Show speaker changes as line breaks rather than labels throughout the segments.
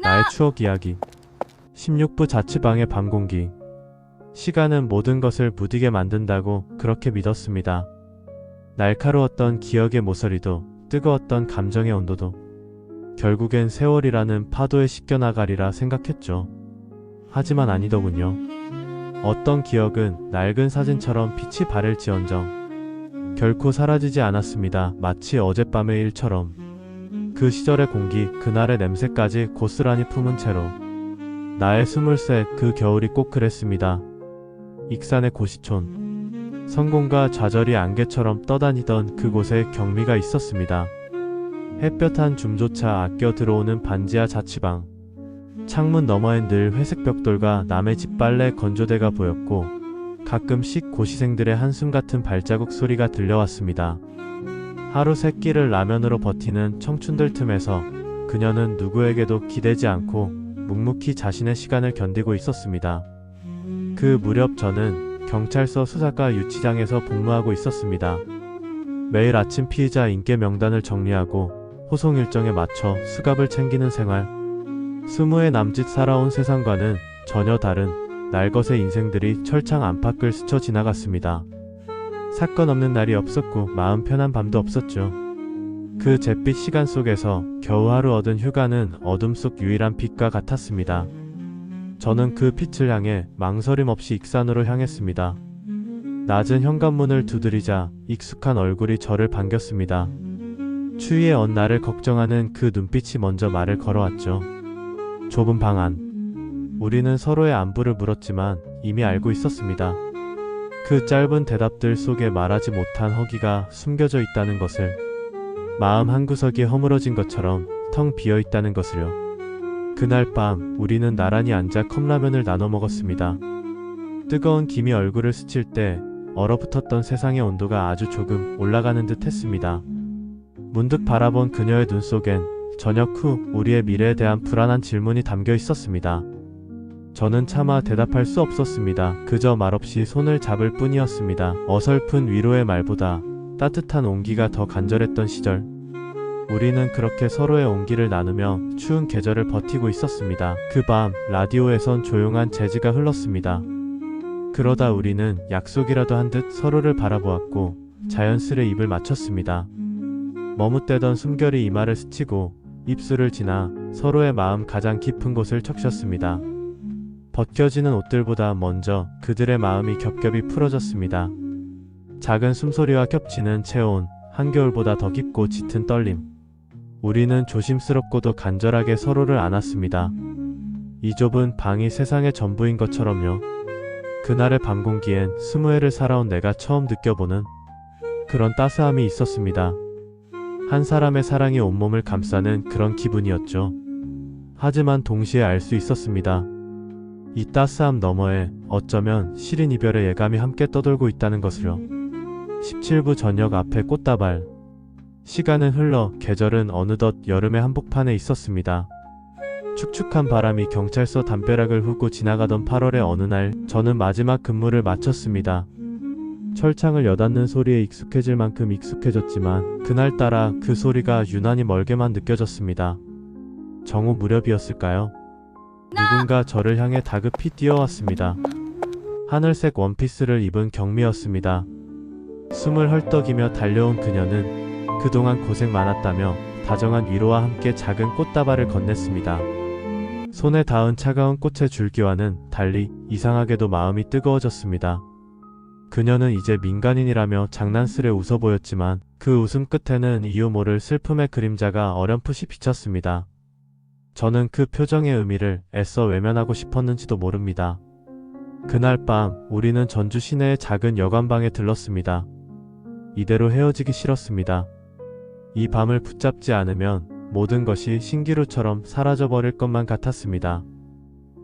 나의 추억 이야기. 16부 자취방의 밤 공기. 시간은 모든 것을 무디게 만든다고 그렇게 믿었습니다. 날카로웠던 기억의 모서리도, 뜨거웠던 감정의 온도도 결국엔 세월이라는 파도에 씻겨나가리라 생각했죠. 하지만 아니더군요. 어떤 기억은 낡은 사진처럼 빛이 바랄지언정 결코 사라지지 않았습니다. 마치 어젯밤의 일처럼. 그 시절의 공기, 그날의 냄새까지 고스란히 품은 채로 나의 23, 그 겨울이 꼭 그랬습니다. 익산의 고시촌. 성공과 좌절이 안개처럼 떠다니던 그곳에 경미가 있었습니다. 햇볕 한 줌조차 아껴 들어오는 반지하 자취방. 창문 너머엔 늘 회색 벽돌과 남의 집 빨래 건조대가 보였고 가끔씩 고시생들의 한숨 같은 발자국 소리가 들려왔습니다. 하루 세 끼를 라면으로 버티는 청춘들 틈에서 그녀는 누구에게도 기대지 않고 묵묵히 자신의 시간을 견디고 있었습니다. 그 무렵 저는 경찰서 수사과 유치장에서 복무하고 있었습니다. 매일 아침 피의자 인계 명단을 정리하고 호송 일정에 맞춰 수갑을 챙기는 생활. 20의 남짓 살아온 세상과는 전혀 다른 날것의 인생들이 철창 안팎을 스쳐 지나갔습니다. 사건 없는 날이 없었고 마음 편한 밤도 없었죠. 그 잿빛 시간 속에서 겨우 하루 얻은 휴가는 어둠 속 유일한 빛과 같았습니다. 저는 그 빛을 향해 망설임 없이 익산으로 향했습니다. 낮은 현관문을 두드리자 익숙한 얼굴이 저를 반겼습니다. 추위에 언 나를 걱정하는 그 눈빛이 먼저 말을 걸어왔죠. 좁은 방 안. 우리는 서로의 안부를 물었지만 이미 알고 있었습니다. 그 짧은 대답들 속에 말하지 못한 허기가 숨겨져 있다는 것을, 마음 한구석이 허물어진 것처럼 텅 비어 있다는 것을요. 그날 밤 우리는 나란히 앉아 컵라면을 나눠 먹었습니다. 뜨거운 김이 얼굴을 스칠 때 얼어붙었던 세상의 온도가 아주 조금 올라가는 듯 했습니다. 문득 바라본 그녀의 눈 속엔 저녁 후 우리의 미래에 대한 불안한 질문이 담겨 있었습니다. 저는 차마 대답할 수 없었습니다. 그저 말없이 손을 잡을 뿐이었습니다. 어설픈 위로의 말보다 따뜻한 온기가 더 간절했던 시절. 우리는 그렇게 서로의 온기를 나누며 추운 계절을 버티고 있었습니다. 그 밤 라디오에선 조용한 재즈가 흘렀습니다. 그러다 우리는 약속이라도 한 듯 서로를 바라보았고 자연스레 입을 맞췄습니다. 머뭇대던 숨결이 이마를 스치고 입술을 지나 서로의 마음 가장 깊은 곳을 적셨습니다. 벗겨지는 옷들보다 먼저 그들의 마음이 겹겹이 풀어졌습니다. 작은 숨소리와 겹치는 체온, 한겨울보다 더 깊고 짙은 떨림. 우리는 조심스럽고도 간절하게 서로를 안았습니다. 이 좁은 방이 세상의 전부인 것처럼요. 그날의 밤 공기엔 20회를 살아온 내가 처음 느껴보는 그런 따스함이 있었습니다. 한 사람의 사랑이 온몸을 감싸는 그런 기분이었죠. 하지만 동시에 알 수 있었습니다. 이 따스함 너머에 어쩌면 시린 이별의 예감이 함께 떠돌고 있다는 것을요. 17부 저녁 앞에 꽃다발. 시간은 흘러 계절은 어느덧 여름의 한복판에 있었습니다. 축축한 바람이 경찰서 담벼락을 후고 지나가던 8월의 어느 날 저는 마지막 근무를 마쳤습니다. 철창을 여닫는 소리에 익숙해질 만큼 익숙해졌지만 그날따라 그 소리가 유난히 멀게만 느껴졌습니다. 정오 무렵이었을까요? 누군가 저를 향해 다급히 뛰어왔습니다. 하늘색 원피스를 입은 경미였습니다. 숨을 헐떡이며 달려온 그녀는 그동안 고생 많았다며 다정한 위로와 함께 작은 꽃다발을 건넸습니다. 손에 닿은 차가운 꽃의 줄기와는 달리 이상하게도 마음이 뜨거워졌습니다. 그녀는 이제 민간인이라며 장난스레 웃어 보였지만 그 웃음 끝에는 이유 모를 슬픔의 그림자가 어렴풋이 비쳤습니다. 저는 그 표정의 의미를 애써 외면하고 싶었는지도 모릅니다. 그날 밤 우리는 전주 시내의 작은 여관방에 들렀습니다. 이대로 헤어지기 싫었습니다. 이 밤을 붙잡지 않으면 모든 것이 신기루처럼 사라져버릴 것만 같았습니다.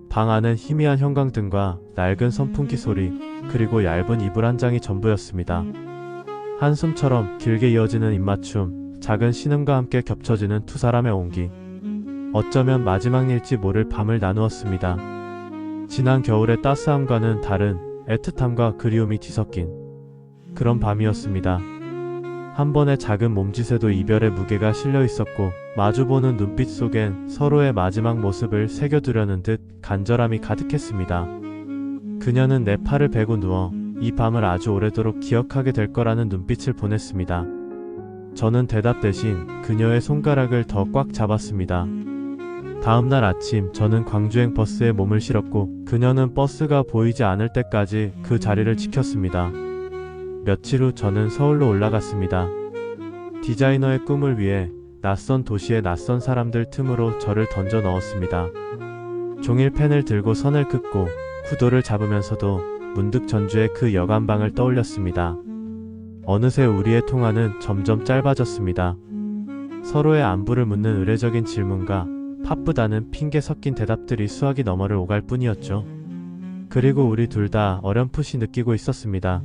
방 안은 희미한 형광등과 낡은 선풍기 소리, 그리고 얇은 이불 한 장이 전부였습니다. 한숨처럼 길게 이어지는 입맞춤, 작은 신음과 함께 겹쳐지는 두 사람의 온기. 어쩌면 마지막 일지 모를 밤을 나누었습니다. 지난 겨울의 따스함과는 다른 애틋함과 그리움이 뒤섞인 그런 밤이었습니다. 한 번의 작은 몸짓에도 이별의 무게가 실려 있었고 마주보는 눈빛 속엔 서로의 마지막 모습을 새겨두려는 듯 간절함이 가득했습니다. 그녀는 내 팔을 베고 누워 이 밤을 아주 오래도록 기억하게 될 거라는 눈빛을 보냈습니다. 저는 대답 대신 그녀의 손가락을 더 꽉 잡았습니다. 다음날 아침 저는 광주행 버스에 몸을 실었고 그녀는 버스가 보이지 않을 때까지 그 자리를 지켰습니다. 며칠 후 저는 서울로 올라갔습니다. 디자이너의 꿈을 위해 낯선 도시의 낯선 사람들 틈으로 저를 던져 넣었습니다. 종일 펜을 들고 선을 긋고 구도를 잡으면서도 문득 전주의 그 여관방을 떠올렸습니다. 어느새 우리의 통화는 점점 짧아졌습니다. 서로의 안부를 묻는 의례적인 질문과 바쁘다는 핑계 섞인 대답들이 수화기 너머를 오갈 뿐이었죠. 그리고 우리 둘 다 어렴풋이 느끼고 있었습니다.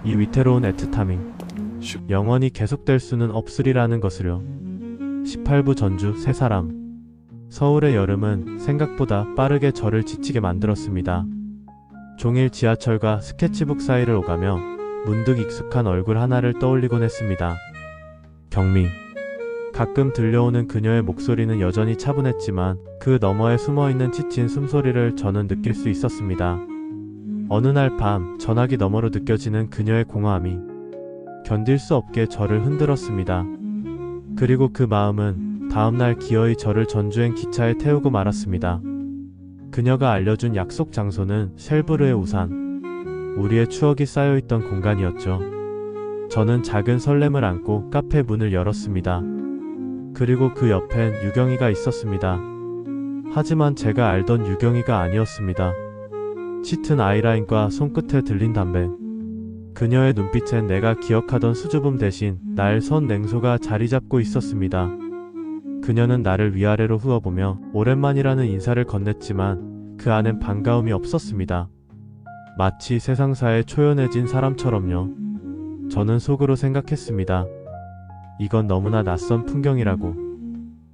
이 위태로운 애틋함이 영원히 계속될 수는 없으리라는 것을요. 18부 전주 세 사람. 서울의 여름은 생각보다 빠르게 저를 지치게 만들었습니다. 종일 지하철과 스케치북 사이를 오가며 문득 익숙한 얼굴 하나를 떠올리곤 했습니다. 경미. 가끔 들려오는 그녀의 목소리는 여전히 차분했지만 그 너머에 숨어있는 지친 숨소리를 저는 느낄 수 있었습니다. 어느 날 밤 전화기 너머로 느껴지는 그녀의 공허함이 견딜 수 없게 저를 흔들었습니다. 그리고 그 마음은 다음날 기어이 저를 전주행 기차에 태우고 말았습니다. 그녀가 알려준 약속 장소는 쉘브르의 우산. 우리의 추억이 쌓여있던 공간이었죠. 저는 작은 설렘을 안고 카페 문을 열었습니다. 그리고 그 옆엔 유경이가 있었습니다. 하지만 제가 알던 유경이가 아니었습니다. 짙은 아이라인과 손끝에 들린 담배. 그녀의 눈빛엔 내가 기억하던 수줍음 대신 날 선 냉소가 자리 잡고 있었습니다. 그녀는 나를 위아래로 후어보며 오랜만이라는 인사를 건넸지만 그 안엔 반가움이 없었습니다. 마치 세상사에 초연해진 사람처럼요. 저는 속으로 생각했습니다. 이건 너무나 낯선 풍경이라고.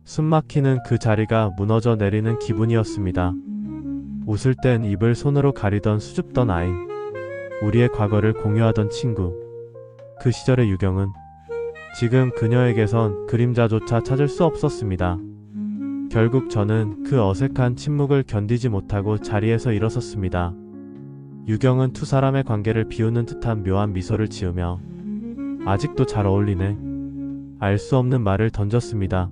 숨막히는 그 자리가 무너져 내리는 기분이었습니다. 웃을 땐 입을 손으로 가리던 수줍던 아이. 우리의 과거를 공유하던 친구. 그 시절의 유경은 지금 그녀에게선 그림자조차 찾을 수 없었습니다. 결국 저는 그 어색한 침묵을 견디지 못하고 자리에서 일어섰습니다. 유경은 두 사람의 관계를 비우는 듯한 묘한 미소를 지으며 아직도 잘 어울리네. 알 수 없는 말을 던졌습니다.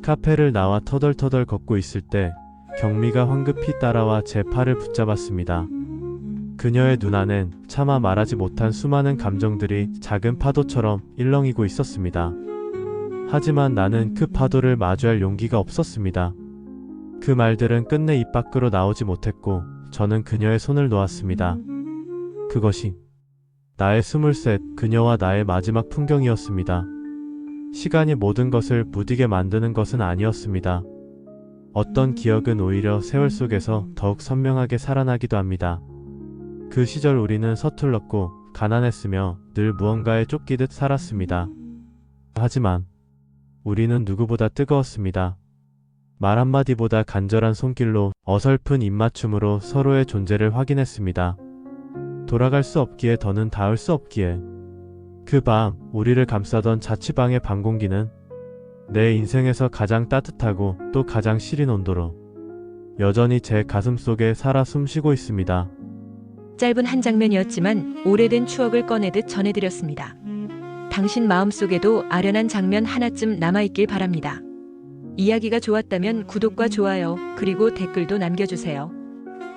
카페를 나와 터덜터덜 걷고 있을 때 경미가 황급히 따라와 제 팔을 붙잡았습니다. 그녀의 눈 안엔 차마 말하지 못한 수많은 감정들이 작은 파도처럼 일렁이고 있었습니다. 하지만 나는 그 파도를 마주할 용기가 없었습니다. 그 말들은 끝내 입 밖으로 나오지 못했고 저는 그녀의 손을 놓았습니다. 그것이 나의 23, 그녀와 나의 마지막 풍경이었습니다. 시간이 모든 것을 무디게 만드는 것은 아니었습니다. 어떤 기억은 오히려 세월 속에서 더욱 선명하게 살아나기도 합니다. 그 시절 우리는 서툴렀고 가난했으며 늘 무언가에 쫓기듯 살았습니다. 하지만 우리는 누구보다 뜨거웠습니다. 말 한마디보다 간절한 손길로 어설픈 입맞춤으로 서로의 존재를 확인했습니다. 돌아갈 수 없기에 더는 닿을 수 없기에. 그 밤 우리를 감싸던 자취방의 방 공기는 내 인생에서 가장 따뜻하고 또 가장 시린 온도로 여전히 제 가슴 속에 살아 숨쉬고 있습니다.
짧은 한 장면이었지만 오래된 추억을 꺼내듯 전해드렸습니다. 당신 마음속에도 아련한 장면 하나쯤 남아있길 바랍니다. 이야기가 좋았다면 구독과 좋아요 그리고 댓글도 남겨주세요.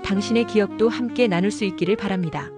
당신의 기억도 함께 나눌 수 있기를 바랍니다.